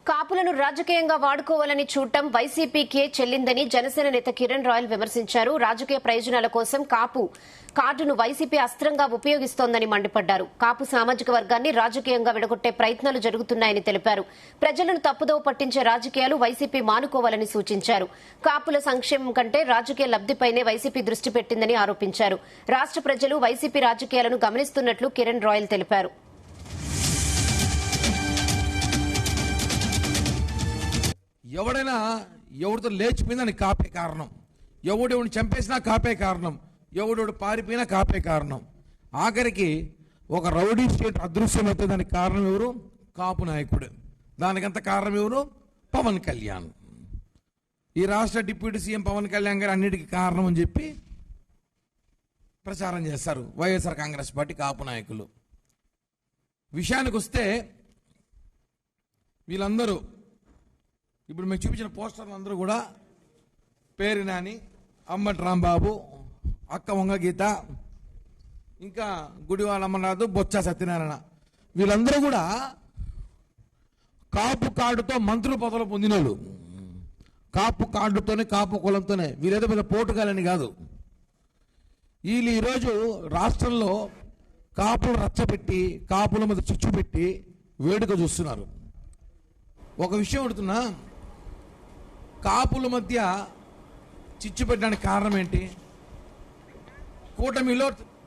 కాపులను రాజకీయంగా వాడుకోవాలని చూడటం వైసీపీకే చెల్లిందని జనసేన నేత కిరణ్ రాయల్ విమర్శించారు. రాజకీయ ప్రయోజనాల కోసం కాపు కార్డును వైసీపీ అస్త్రంగా ఉపయోగిస్తోందని మండిపడ్డారు. కాపు సామాజిక వర్గాన్ని రాజకీయంగా విడగొట్టే ప్రయత్నాలు జరుగుతున్నాయని తెలిపారు. ప్రజలను తప్పుదోవ పట్టించే రాజకీయాలు వైసీపీ మానుకోవాలని సూచించారు. కాపుల సంక్షేమం కంటే రాజకీయ లబ్దిపైనే వైసీపీ దృష్టి పెట్టిందని ఆరోపించారు. రాష్ట్ర ప్రజలు వైసీపీ రాజకీయాలను గమనిస్తున్నట్లు కిరణ్ రాయల్ తెలిపారు. ఎవడైనా ఎవరితో లేచిపోయిందని కాపే కారణం, ఎవడెవడిని చంపేసినా కాపే కారణం, ఎవడెవడు పారిపోయినా కాపే కారణం. ఆఖరికి ఒక రౌడీ స్టేట్ అదృశ్యమైతే దానికి కారణం ఎవరు? కాపు నాయకుడు. దానికంత కారణం ఎవరు? పవన్ కళ్యాణ్. ఈ రాష్ట్ర డిప్యూటీ సీఎం పవన్ కళ్యాణ్ గారు అన్నిటికీ కారణం అని చెప్పి ప్రచారం చేస్తారు వైఎస్ఆర్ కాంగ్రెస్ పార్టీ కాపు నాయకులు. విషయానికి వస్తే వీళ్ళందరూ ఇప్పుడు మేము చూపించిన పోస్టర్లు అందరూ కూడా పేరు నాని, అమ్మటి రాంబాబు, అక్క వంగ గీత, ఇంకా గుడివాళ్ళ అమ్మనాథ్, బొత్స సత్యనారాయణ, వీళ్ళందరూ కూడా కాపు కార్డుతో మంత్రుల పదవులు పొందిన వాళ్ళు. కాపు కార్డుతోనే, కాపు కులంతోనే. వీళ్ళేదో పెద్ద పోటుగాలని కాదు. వీళ్ళు ఈరోజు రాష్ట్రంలో కాపులు రచ్చబెట్టి, కాపుల మీద చిచ్చు పెట్టి వేడుక చూస్తున్నారు. ఒక విషయం అడుగుతున్నా, కాపుల మధ్య చిచ్చు పెట్టడానికి కారణం ఏంటి? కూటమిలో